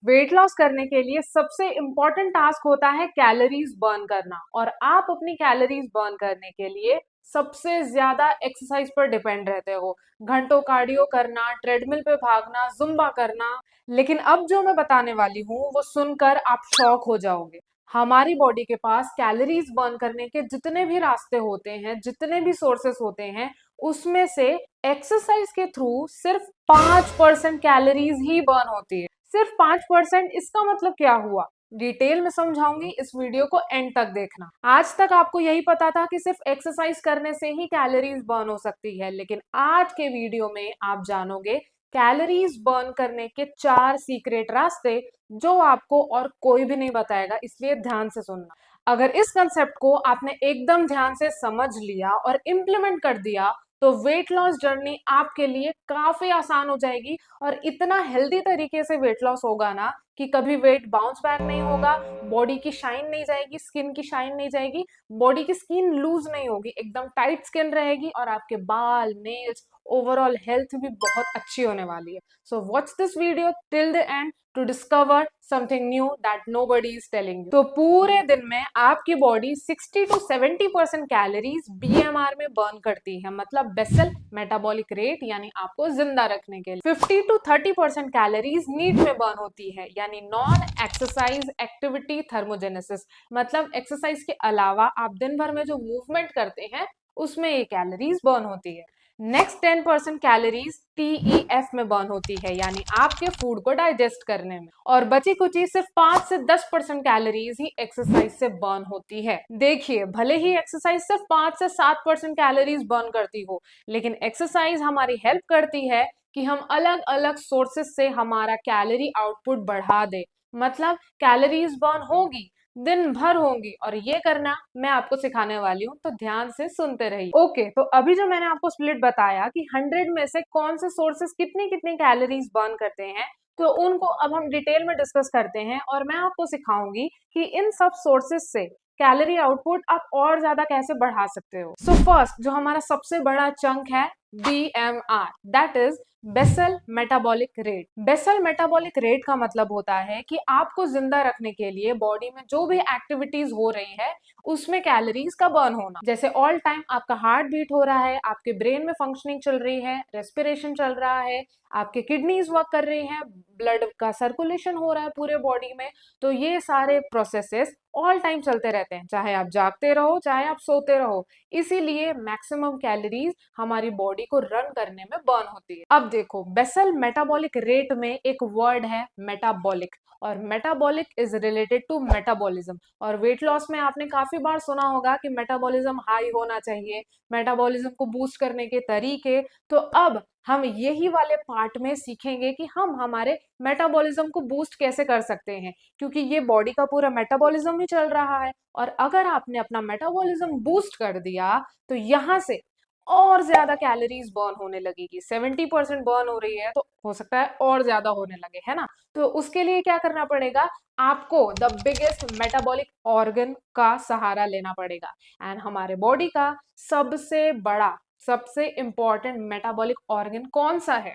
Weight loss करने के लिए सबसे इम्पोर्टेंट टास्क होता है कैलोरीज बर्न करना। और आप अपनी कैलोरीज बर्न करने के लिए सबसे ज्यादा एक्सरसाइज पर डिपेंड रहते हो। घंटों कार्डियो करना, ट्रेडमिल पे भागना, जुम्बा करना। लेकिन अब जो मैं बताने वाली हूँ वो सुनकर आप शॉक हो जाओगे। हमारी बॉडी के पास कैलोरीज बर्न करने के जितने भी रास्ते होते हैं, जितने भी सोर्सेस होते हैं, उसमें से एक्सरसाइज के थ्रू सिर्फ 5% कैलोरीज ही बर्न होती है। सिर्फ 5%। इसका मतलब क्या हुआ, डिटेल में समझाऊंगी, इस वीडियो को एंड तक देखना। आज तक आपको यही पता था कि सिर्फ एक्सरसाइज करने से ही कैलोरीज बर्न हो सकती है, लेकिन आज के वीडियो में आप जानोगे कैलोरीज बर्न करने के 4 सीक्रेट रास्ते जो आपको और कोई भी नहीं बताएगा, इसलिए ध्यान से सुनना। अगर इस कंसेप्ट को आपने एकदम ध्यान से समझ लिया और इम्प्लीमेंट कर दिया तो वेट लॉस जर्नी आपके लिए काफी आसान हो जाएगी। और इतना हेल्दी तरीके से वेट लॉस होगा ना कि कभी वेट बाउंस बैक नहीं होगा, बॉडी की शाइन नहीं जाएगी, स्किन की शाइन नहीं जाएगी, बॉडी की स्किन लूज नहीं होगी, एकदम टाइट स्किन रहेगी और आपके बाल, नेल्स, ओवरऑल हेल्थ भी बहुत अच्छी होने वाली है। So watch this video till the end to discover something new that nobody is telling you. तो पूरे दिन में आपकी बॉडी 60 to 70% कैलोरीज बीएमआर में बर्न करती है, मतलब बेसल मेटाबॉलिक रेट, यानी आपको जिंदा रखने के लिए। 50 to 30% कैलोरीज नीड में बर्न होती है, यानी नॉन एक्सरसाइज एक्टिविटी थर्मोजेनेसिस, मतलब एक्सरसाइज के अलावा आप दिन भर में जो मूवमेंट करते हैं उसमें ये कैलोरीज बर्न होती है। नेक्स्ट 10% कैलोरीज टीईएफ में बर्न होती है, यानी आपके फूड को डाइजेस्ट करने में। और बची कुची सिर्फ 5 से 10% कैलोरीज ही एक्सरसाइज से बर्न होती है। देखिए, भले ही एक्सरसाइज सिर्फ 5 से 7% कैलोरीज बर्न करती हो, लेकिन एक्सरसाइज हमारी हेल्प करती है कि हम अलग अलग सोर्सेस से हमारा कैलोरी आउटपुट बढ़ा दे। मतलब कैलोरीज बर्न होगी, दिन भर होंगी, और ये करना मैं आपको सिखाने वाली हूँ, तो ध्यान से सुनते रहिए। ओके, तो अभी जो मैंने आपको स्प्लिट बताया कि 100 में से कौन से सोर्सेस कितनी कितनी कैलोरीज बर्न करते हैं, तो उनको अब हम डिटेल में डिस्कस करते हैं और मैं आपको सिखाऊंगी कि इन सब सोर्सेस से कैलोरी आउटपुट आप और ज्यादा कैसे बढ़ा सकते हो। सो फर्स्ट जो हमारा सबसे बड़ा चंक है BMR, that is basal metabolic rate. Basal metabolic rate का मतलब होता है कि आपको जिंदा रखने के लिए बॉडी में जो भी एक्टिविटीज हो रही है उसमें कैलोरीज का बर्न होना। जैसे ऑल टाइम आपका हार्ट बीट हो रहा है, आपके ब्रेन में फंक्शनिंग चल रही है, रेस्पिरेशन चल रहा है, आपके किडनीज वर्क कर रही हैं, ब्लड का सर्कुलेशन हो रहा है पूरे बॉडी में, तो ये सारे प्रोसेसेस ऑल टाइम चलते रहते हैं, चाहे आप जागते रहो चाहे आप सोते रहो। इसीलिए मैक्सिमम कैलोरीज हमारी बॉडी को रन करने में बर्न होती है। अब देखो, बेसल मेटाबॉलिक रेट में एक वर्ड है मेटाबॉलिक, और metabolic is related to metabolism. और वेट लॉस में आपने काफी बार सुना होगा कि मेटाबॉलिज्म हाई होना चाहिए, मेटाबॉलिज्म को बूस्ट करने के तरीके। तो अब हम यही वाले पार्ट में सीखेंगे कि हम हमारे मेटाबॉलिज्म को बूस्ट कैसे कर सकते हैं, क्योंकि ये बॉडी का पूरा मेटाबॉलिज्म ही चल रहा है। और अगर आपने अपना मेटाबॉलिज्म बूस्ट कर दिया तो यहाँ से और ज्यादा कैलोरीज बर्न होने लगेगी। 70% बर्न हो रही है तो हो सकता है और ज्यादा होने लगे, है ना। तो उसके लिए क्या करना पड़ेगा, आपको द बिगेस्ट मेटाबॉलिक ऑर्गन का सहारा लेना पड़ेगा। एंड हमारे बॉडी का सबसे बड़ा, सबसे इंपॉर्टेंट मेटाबॉलिक ऑर्गन कौन सा है,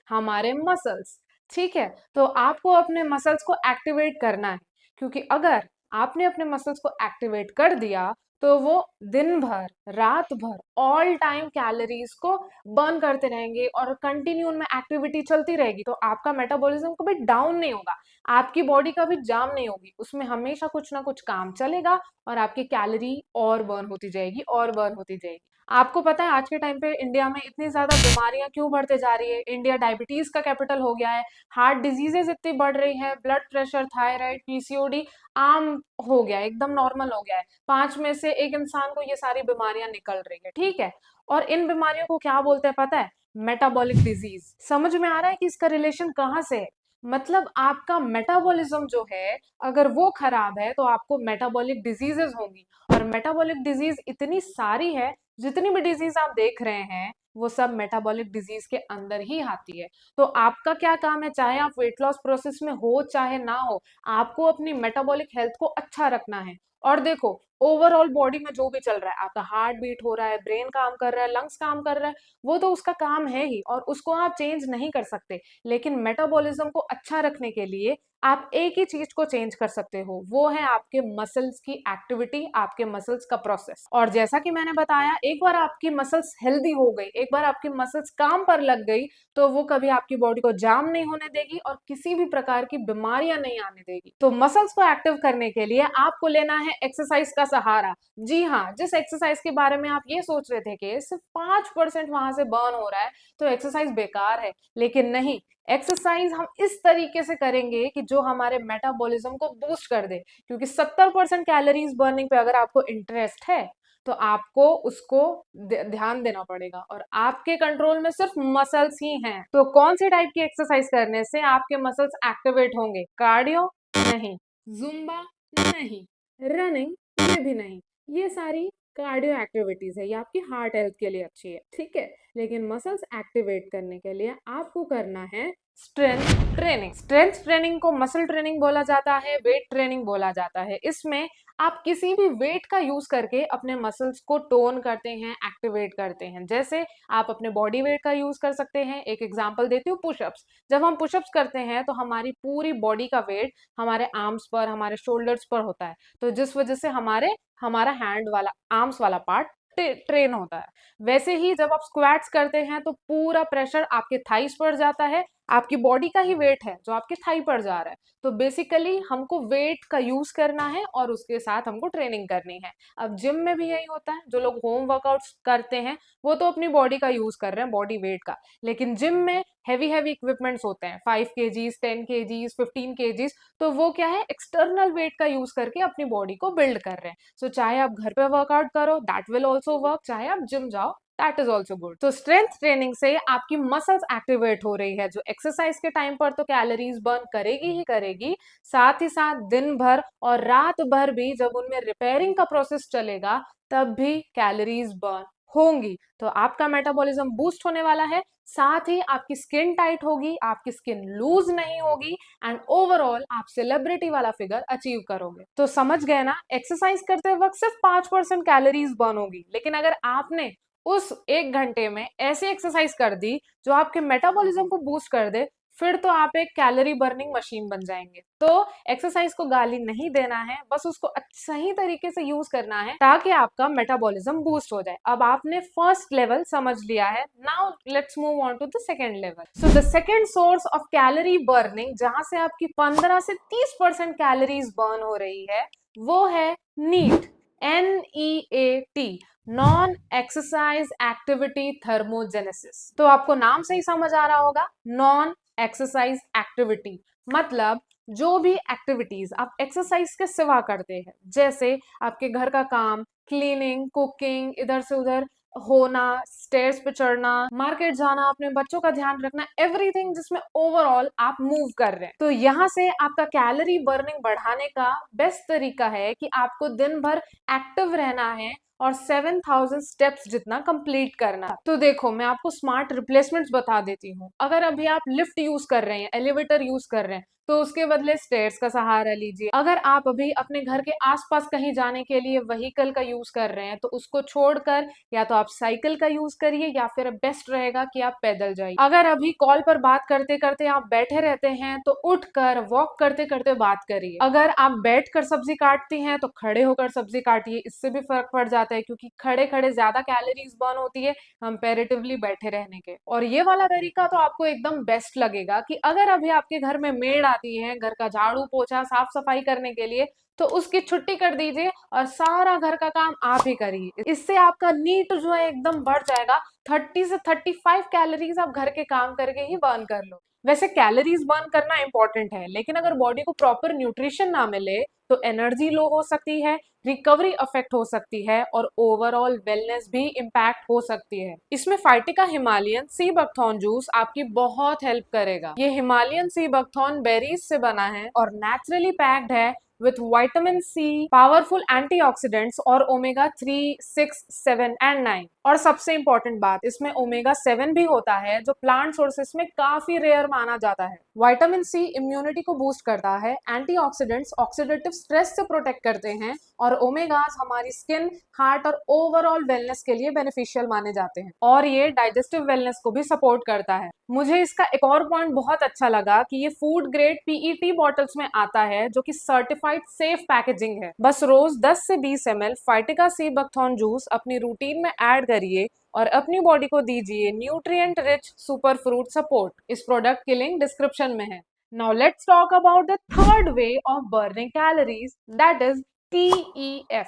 हमारे मसल्स। ठीक है, तो आपको अपने मसल्स को एक्टिवेट करना है, क्योंकि अगर आपने अपने मसल्स को एक्टिवेट कर दिया तो वो दिन भर, रात भर, ऑल टाइम कैलोरीज को बर्न करते रहेंगे और कंटिन्यू उनमें एक्टिविटी चलती रहेगी। तो आपका मेटाबॉलिज्म कभी डाउन नहीं होगा, आपकी बॉडी कभी जाम नहीं होगी, उसमें हमेशा कुछ ना कुछ काम चलेगा और आपकी कैलोरी और बर्न होती जाएगी और बर्न होती जाएगी। आपको पता है आज के टाइम पे इंडिया में इतनी ज्यादा बीमारियां क्यों बढ़ते जा रही है? इंडिया डायबिटीज का कैपिटल हो गया है, हार्ट डिजीजेस इतनी बढ़ रही है, ब्लड प्रेशर, थायराइड, पीसीओडी आम हो गया है, एकदम नॉर्मल हो गया है। 5 में से 1 इंसान को ये सारी बीमारियां निकल रही है, ठीक है। और इन बीमारियों को क्या बोलते हैं पता है? Metabolic disease. समझ में आ रहा है कि इसका रिलेशन कहाँ से है? मतलब आपका मेटाबॉलिज्म जो है, अगर वो खराब है तो आपको मेटाबॉलिक डिजीजेस होंगी। और मेटाबॉलिक डिजीज इतनी सारी है, जितनी भी डिजीज आप देख रहे हैं वो सब मेटाबॉलिक डिजीज के अंदर ही आती है। तो आपका क्या काम है, चाहे आप वेट लॉस प्रोसेस में हो चाहे ना हो, आपको अपनी मेटाबॉलिक हेल्थ को अच्छा रखना है। और देखो, ओवरऑल बॉडी में जो भी चल रहा है, आपका हार्ट बीट हो रहा है, ब्रेन काम कर रहा है, लंग्स काम कर रहा है, वो तो उसका काम है ही और उसको आप चेंज नहीं कर सकते। लेकिन मेटाबॉलिज्म को अच्छा रखने के लिए आप एक ही चीज को चेंज कर सकते हो, वो है आपके मसल्स की एक्टिविटी, आपके मसल्स का प्रोसेस। और जैसा कि मैंने बताया, एक बार आपकी मसल्स हेल्दी हो गई, एक बार आपकी मसल्स काम पर लग गई, तो वो कभी आपकी बॉडी को जाम नहीं होने देगी और किसी भी प्रकार की बीमारियां नहीं आने देगी। तो मसल्स को एक्टिव करने के लिए आपको लेना है एक्सरसाइज का सहारा। जी हाँ, जिस एक्सरसाइज के बारे में आप ये सोच रहे थे कि सिर्फ 5% वहां से बर्न हो रहा है तो एक्सरसाइज बेकार है, लेकिन नहीं, एक्सरसाइज हम इस तरीके से करेंगे कि जो हमारे मेटाबॉलिज्म को बूस्ट कर दे। क्योंकि 70% कैलोरीज बर्निंग पे अगर आपको इंटरेस्ट है तो आपको उसको ध्यान देना पड़ेगा, और आपके कंट्रोल में सिर्फ मसल्स ही हैं। तो कौन सी टाइप की एक्सरसाइज करने से आपके मसल्स एक्टिवेट होंगे? कार्डियो नहीं, जुम्बा नहीं, रनिंग ये भी नहीं। ये सारी कार्डियो एक्टिविटीज है, ये आपकी हार्ट हेल्थ के लिए अच्छी है, ठीक है। लेकिन मसल्स एक्टिवेट करने के लिए आपको करना है स्ट्रेंथ ट्रेनिंग। स्ट्रेंथ ट्रेनिंग को मसल ट्रेनिंग बोला जाता है, वेट ट्रेनिंग बोला जाता है। इसमें आप किसी भी वेट का यूज करके अपने मसल्स को टोन करते हैं, एक्टिवेट करते हैं। जैसे आप अपने बॉडी वेट का यूज कर सकते हैं। एक एग्जांपल देती हूँ, पुशअप्स। जब हम पुशअप्स करते हैं तो हमारी पूरी बॉडी का वेट हमारे आर्म्स पर, हमारे शोल्डर्स पर होता है, तो जिस वजह से हमारा हैंड वाला, आर्म्स वाला पार्ट ट्रेन होता है। वैसे ही जब आप स्क्वाट्स करते हैं तो पूरा प्रेशर आपके थाइस पर जाता है, आपकी बॉडी का ही वेट है जो आपके थाई पर जा रहा है। तो बेसिकली हमको वेट का यूज करना है और उसके साथ हमको ट्रेनिंग करनी है। अब जिम में भी यही होता है, जो लोग होम वर्कआउट्स करते हैं वो तो अपनी बॉडी का यूज कर रहे हैं, बॉडी वेट का। लेकिन जिम में हैवी हैवी इक्विपमेंट्स होते हैं, 5 kgs, 10 kgs, 15 kgs, तो वो क्या है, एक्सटर्नल वेट का यूज करके अपनी बॉडी को बिल्ड कर रहे हैं। सो चाहे आप घर पे वर्कआउट करो, दैट विल ऑल्सो वर्क, चाहे आप जिम जाओ, दैट इज ऑल्सो गुड। तो स्ट्रेंथ ट्रेनिंग से आपकी मसल्स एक्टिवेट हो रही है, जो एक्सरसाइज के टाइम पर तो कैलोरीज बर्न करेगी ही करेगी, साथ ही साथ दिन भर और रात भर भी जब उनमें रिपेयरिंग का प्रोसेस चलेगा तब भी कैलोरीज बर्न होंगी। तो आपका मेटाबॉलिज्म बूस्ट होने वाला है, साथ ही आपकी स्किन टाइट होगी, आपकी स्किन लूज नहीं होगी, एंड ओवरऑल आप सेलिब्रिटी वाला फिगर अचीव करोगे। तो समझ गए ना, एक्सरसाइज करते वक्त सिर्फ 5% कैलोरीज बर्न होगी, लेकिन अगर आपने उस 1 घंटे में ऐसी एक्सरसाइज कर दी जो आपके मेटाबॉलिज्म को बूस्ट कर दे, फिर तो आप एक कैलोरी बर्निंग मशीन बन जाएंगे। तो एक्सरसाइज को गाली नहीं देना है, बस उसको सही तरीके से यूज करना है ताकि आपका मेटाबॉलिज्म बूस्ट हो जाए। अब आपने फर्स्ट लेवल समझ लिया है, now let's move on to the second level. So the second source of calorie burning, जहां से आपकी 15 से 30% कैलोरीज बर्न हो रही है, वो है NEAT, NEAT, non exercise activity thermogenesis. तो आपको नाम से ही समझ आ रहा होगा, नॉन एक्सरसाइज एक्टिविटी मतलब जो भी एक्टिविटीज आप एक्सरसाइज के सिवा करते हैं, जैसे आपके घर का काम, क्लीनिंग, कुकिंग, इधर से उधर होना, स्टेयर्स पे चढ़ना, मार्केट जाना, अपने बच्चों का ध्यान रखना, एवरीथिंग जिसमें ओवरऑल आप मूव कर रहे हैं। तो यहाँ से आपका कैलोरी बर्निंग बढ़ाने का बेस्ट तरीका है कि आपको दिन भर एक्टिव रहना है और 7000 स्टेप्स जितना कंप्लीट करना। तो देखो, मैं आपको स्मार्ट रिप्लेसमेंट्स बता देती हूँ। अगर अभी आप लिफ्ट यूज कर रहे हैं, एलिवेटर यूज कर रहे हैं, तो उसके बदले स्टेयर्स का सहारा लीजिए। अगर आप अभी अपने घर के आसपास कहीं जाने के लिए व्हीकल का यूज कर रहे हैं, तो उसको छोड़कर या तो आप साइकिल का यूज करिए, या फिर बेस्ट रहेगा कि आप पैदल जाइए। अगर अभी कॉल पर बात करते करते आप बैठे रहते हैं, तो उठकर वॉक करते करते बात करिए। अगर आप बैठकर सब्जी काटती हैं, तो खड़े होकर सब्जी काटिए, इससे भी फर्क पड़ जाता है, क्योंकि खड़े खड़े ज्यादा कैलोरीज बर्न होती है कंपैरेटिवली बैठे रहने के। और ये वाला तरीका तो आपको एकदम बेस्ट लगेगा कि अगर अभी आपके घर में मेड आती है घर का झाड़ू पोछा साफ सफाई करने के लिए, तो उसकी छुट्टी कर दीजिए और सारा घर का काम आप ही करिए। इससे आपका नीट जो है एकदम बढ़ जाएगा। 30 से 35 कैलोरीज आप घर के काम करके ही बर्न कर लो। वैसे कैलोरीज बर्न करना इंपॉर्टेंट है, लेकिन अगर बॉडी को प्रॉपर न्यूट्रिशन ना मिले तो एनर्जी लो हो सकती है, रिकवरी अफेक्ट हो सकती है, और ओवरऑल वेलनेस भी इम्पैक्ट हो सकती है। इसमें फाइटिका हिमालयन सी बकथॉर्न जूस आपकी बहुत हेल्प करेगा। ये हिमालयन सी बकथॉर्न बेरीज से बना है और नेचुरली पैक्ड है with vitamin C, powerful antioxidants और ओमेगा 3, 6, 7 एंड 9। और सबसे इंपॉर्टेंट बात, इसमें ओमेगा 7 भी होता है जो प्लांट सोर्सेस में काफी रेयर माना जाता है। विटामिन सी इम्यूनिटी को बूस्ट करता है, एंटीऑक्सीडेंट्स ऑक्सीडेटिव स्ट्रेस से प्रोटेक्ट करते हैं और ओमेगास हमारी स्किन, हार्ट और ओवरऑल वेलनेस के लिए बेनिफिशियल माने जाते हैं और ये डाइजेस्टिव वेलनेस को भी सपोर्ट करता है। मुझे इसका एक और पॉइंट बहुत अच्छा लगा कि ये फूड ग्रेड पीईटी बॉटल्स में आता है जो कि सर्टिफाइड सेफ पैकेजिंग है। बस रोज 10 से 20 ml फाइटिका सी बकथॉर्न जूस अपनी रूटीन में ऐड करिए और अपनी बॉडी को दीजिए nutrient rich super fruit support. इस प्रोडक्ट की लिंक डिस्क्रिप्शन में है। Now let's talk about the third way of burning calories, that is TEF,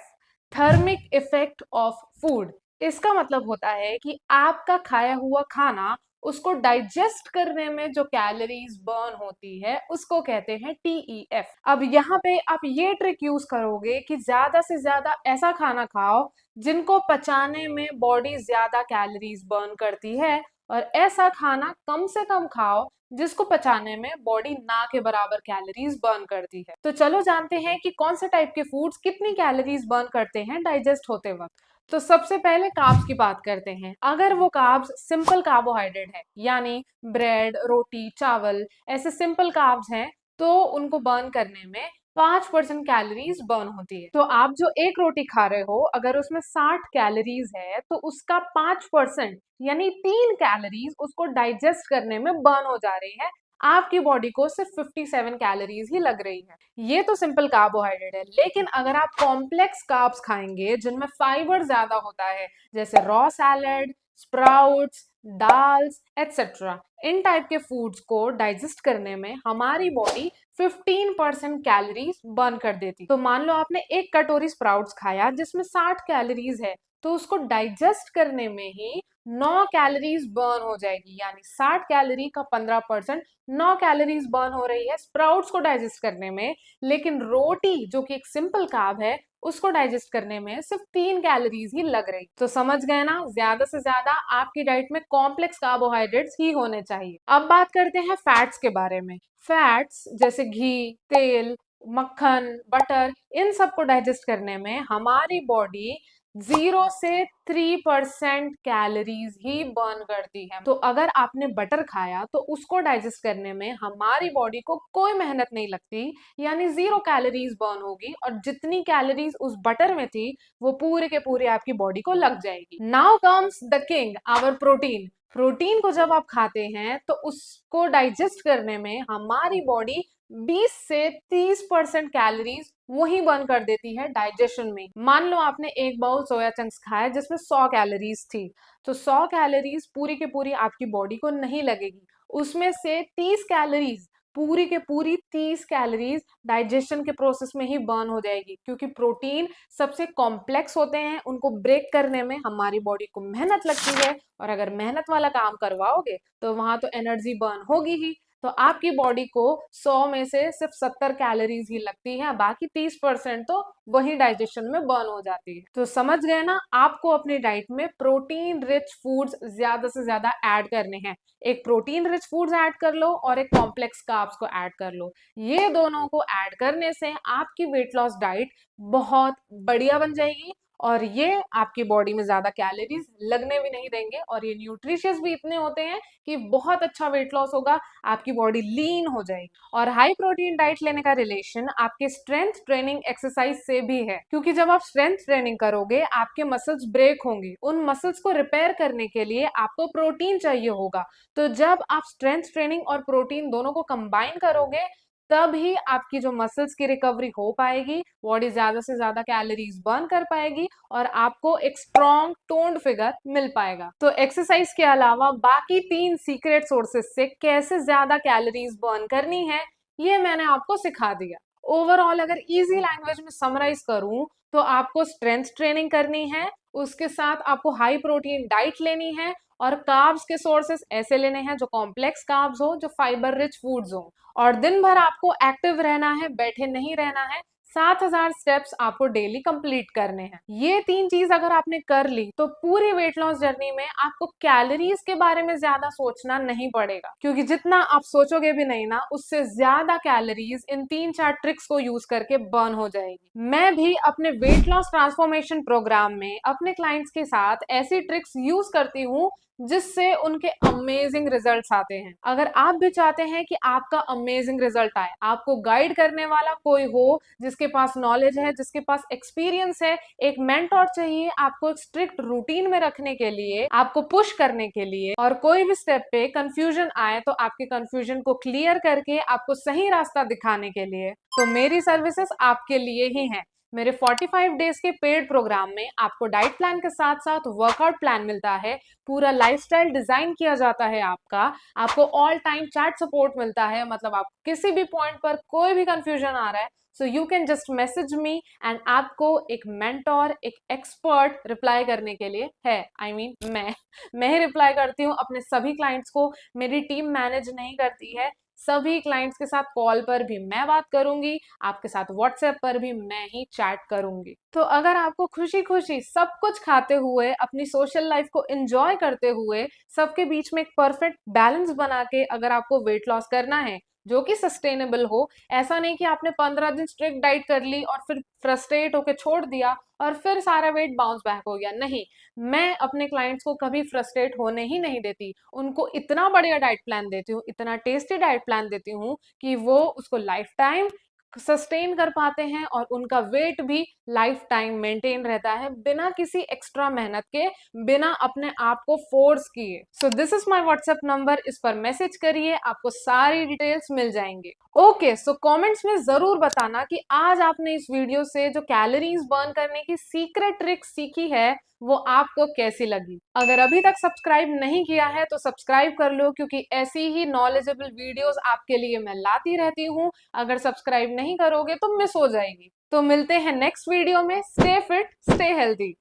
thermic effect of food. इसका मतलब होता है कि आपका खाया हुआ खाना, उसको डाइजेस्ट करने में जो कैलोरीज बर्न होती है उसको कहते हैं TEF। अब यहाँ पे आप ये ट्रिक यूज करोगे कि ज्यादा से ज्यादा ऐसा खाना खाओ जिनको पचाने में बॉडी ज्यादा कैलोरीज बर्न करती है और ऐसा खाना कम से कम खाओ जिसको पचाने में बॉडी ना के बराबर कैलोरीज बर्न करती है। तो चलो जानते हैं कि कौन से टाइप के फूड्स कितनी कैलोरीज बर्न करते हैं डाइजेस्ट होते वक्त। तो सबसे पहले कार्ब्स की बात करते हैं। अगर वो कार्ब्स सिंपल कार्बोहाइड्रेट है, यानी ब्रेड, रोटी, चावल, ऐसे सिंपल कार्ब्स हैं, तो उनको बर्न करने में 5% कैलोरीज बर्न होती है। तो आप जो एक रोटी खा रहे हो, अगर उसमें 60 कैलोरीज है तो उसका 5% यानी 3 कैलोरीज उसको डाइजेस्ट करने में बर्न हो जा रही है। आपकी बॉडी को सिर्फ 57 कैलोरीज ही लग रही है। ये तो सिंपल कार्बोहाइड्रेट है, लेकिन अगर आप कॉम्प्लेक्स कार्ब्स खाएंगे जिनमें फाइबर ज्यादा होता है, जैसे रॉ सैलड, स्प्राउट्स, दाल्स एटसेट्रा, इन टाइप के फूड्स को डाइजेस्ट करने में हमारी बॉडी 15% कैलोरीज बर्न कर देती। तो मान लो आपने एक कटोरी स्प्राउट्स खाया जिसमें 60 कैलोरीज है, तो उसको डाइजेस्ट करने में ही 9 कैलोरीज बर्न हो जाएगी, यानी 60 कैलोरी का 15%, 9 कैलोरीज बर्न हो रही है स्प्राउट्स को डाइजेस्ट करने में। लेकिन रोटी जो कि एक सिंपल कार्ब है, उसको डाइजेस्ट करने में सिर्फ 3 कैलोरीज ही लग रही। तो समझ गए ना, ज्यादा से ज्यादा आपकी डाइट में कॉम्प्लेक्स कार्बोहाइड्रेट्स ही होने चाहिए। अब बात करते हैं फैट्स के बारे में। फैट्स जैसे घी, तेल, मक्खन, बटर, इन सबको डाइजेस्ट करने में हमारी बॉडी 0 से 3% कैलोरीज ही बर्न करती है। तो अगर आपने बटर खाया तो उसको डाइजेस्ट करने में हमारी बॉडी को कोई मेहनत नहीं लगती, यानी 0 कैलोरीज बर्न होगी और जितनी कैलोरीज उस बटर में थी वो पूरे के पूरे आपकी बॉडी को लग जाएगी। Now comes the king, our protein. Protein को जब आप खाते हैं तो उसको डाइजेस्ट करने में हमारी बॉडी 20 से 30% कैलोरीज वही बर्न कर देती है डाइजेशन में। मान लो आपने एक बाउल सोया चंक्स खाया जिसमें 100 कैलोरीज थी, तो 100 कैलोरीज पूरी के पूरी आपकी बॉडी को नहीं लगेगी। उसमें से 30 कैलोरीज, पूरी के पूरी 30 कैलोरीज डाइजेशन के प्रोसेस में ही बर्न हो जाएगी, क्योंकि प्रोटीन सबसे कॉम्प्लेक्स होते हैं, उनको ब्रेक करने में हमारी बॉडी को मेहनत लगती है और अगर मेहनत वाला काम करवाओगे तो वहां तो एनर्जी बर्न होगी ही। तो आपकी बॉडी को 100 में से सिर्फ 70 कैलोरीज ही लगती है, बाकी 30% तो वही डाइजेशन में बर्न हो जाती है। तो समझ गए ना, आपको अपनी डाइट में प्रोटीन रिच फूड्स ज्यादा से ज्यादा ऐड करने हैं। एक प्रोटीन रिच फूड्स ऐड कर लो और एक कॉम्प्लेक्स कार्ब्स को ऐड कर लो। ये दोनों को ऐड करने से आपकी वेट लॉस डाइट बहुत बढ़िया बन जाएगी और ये आपकी बॉडी में ज्यादा कैलोरीज लगने भी नहीं देंगे और ये न्यूट्रिशियस भी इतने होते हैं कि बहुत अच्छा वेट लॉस होगा, आपकी बॉडी लीन हो जाएगी। और हाई प्रोटीन डाइट लेने का रिलेशन आपके स्ट्रेंथ ट्रेनिंग एक्सरसाइज से भी है, क्योंकि जब आप स्ट्रेंथ ट्रेनिंग करोगे आपके मसल्स ब्रेक होंगे, उन मसल्स को रिपेयर करने के लिए आपको प्रोटीन चाहिए होगा। तो जब आप स्ट्रेंथ ट्रेनिंग और प्रोटीन दोनों को कंबाइन करोगे तब ही आपकी जो मसल्स की रिकवरी हो पाएगी, बॉडी ज्यादा से ज्यादा कैलोरीज बर्न कर पाएगी और आपको एक स्ट्रॉन्ग टोन्ड फिगर मिल पाएगा। तो एक्सरसाइज के अलावा बाकी 3 सीक्रेट सोर्सेस से कैसे ज्यादा कैलोरीज बर्न करनी है ये मैंने आपको सिखा दिया। ओवरऑल अगर इजी लैंग्वेज में समराइज करूं तो आपको स्ट्रेंथ ट्रेनिंग करनी है, उसके साथ आपको हाई प्रोटीन डाइट लेनी है और कार्ब्स के सोर्सेस ऐसे लेने हैं जो कॉम्प्लेक्स कार्ब्स हो, जो फाइबर रिच फूड्स हो, और दिन भर आपको एक्टिव रहना है, बैठे नहीं रहना है, 7000 स्टेप्स आपको डेली कंप्लीट करने हैं। ये 3 चीज अगर आपने कर ली तो पूरी वेट लॉस जर्नी में आपको कैलोरीज के बारे में ज्यादा सोचना नहीं पड़ेगा, क्योंकि जितना आप सोचोगे भी नहीं ना, उससे ज्यादा कैलोरीज इन 3-4 ट्रिक्स को यूज करके बर्न हो जाएगी। मैं भी अपने वेट लॉस ट्रांसफॉर्मेशन प्रोग्राम में अपने क्लाइंट्स के साथ ऐसी ट्रिक्स यूज करती हूँ जिससे उनके अमेजिंग रिजल्ट्स आते हैं। अगर आप भी चाहते हैं कि आपका अमेजिंग रिजल्ट आए, आपको गाइड करने वाला कोई हो जिसके पास नॉलेज है, जिसके पास एक्सपीरियंस है, एक मेंटोर चाहिए आपको एक स्ट्रिक्ट रूटीन में रखने के लिए, आपको पुश करने के लिए, और कोई भी स्टेप पे कंफ्यूजन आए तो आपके कंफ्यूजन को क्लियर करके आपको सही रास्ता दिखाने के लिए, तो मेरी सर्विसेज आपके लिए ही हैं। मेरे 45 डेज के पेड प्रोग्राम में आपको डाइट प्लान के साथ साथ वर्कआउट प्लान मिलता है, पूरा लाइफस्टाइल डिजाइन किया जाता है आपको ऑल टाइम चैट सपोर्ट मिलता है, मतलब आप किसी भी पॉइंट पर कोई भी कंफ्यूजन आ रहा है so you can just message me and आपको एक मेंटोर, एक एक्सपर्ट रिप्लाई करने के लिए है। मैं ही रिप्लाई करती हूँ अपने सभी क्लाइंट्स को, मेरी टीम मैनेज नहीं करती है। सभी क्लाइंट्स के साथ कॉल पर भी मैं बात करूंगी, आपके साथ व्हाट्सएप पर भी मैं ही चैट करूंगी। तो अगर आपको खुशी खुशी सब कुछ खाते हुए, अपनी सोशल लाइफ को एंजॉय करते हुए, सबके बीच में एक परफेक्ट बैलेंस बना के अगर आपको वेट लॉस करना है जो कि सस्टेनेबल हो, ऐसा नहीं कि आपने 15 दिन स्ट्रिक्ट डाइट कर ली और फिर फ्रस्ट्रेट होके छोड़ दिया और फिर सारा वेट बाउंस बैक हो गया, नहीं। मैं अपने क्लाइंट्स को कभी फ्रस्ट्रेट होने ही नहीं देती, उनको इतना बढ़िया डाइट प्लान देती हूँ, इतना टेस्टी डाइट प्लान देती हूँ कि वो उसको लाइफ टाइम सस्टेन कर पाते हैं और उनका वेट भी लाइफ टाइम मेंटेन रहता है बिना किसी एक्स्ट्रा मेहनत के, बिना अपने आप को फोर्स किए। So this is my WhatsApp number, इस पर मैसेज करिए, आपको सारी डिटेल्स मिल जाएंगे। ओके, सो कमेंट्स में जरूर बताना कि आज आपने इस वीडियो से जो कैलोरीज बर्न करने की सीक्रेट ट्रिक सीखी है वो आपको कैसी लगी। अगर अभी तक सब्सक्राइब नहीं किया है तो सब्सक्राइब कर लो, क्योंकि ऐसी ही नॉलेजेबल वीडियोस आपके लिए मैं लाती रहती हूँ। अगर सब्सक्राइब नहीं करोगे तो मिस हो जाएगी। तो मिलते हैं नेक्स्ट वीडियो में। Stay fit, stay healthy.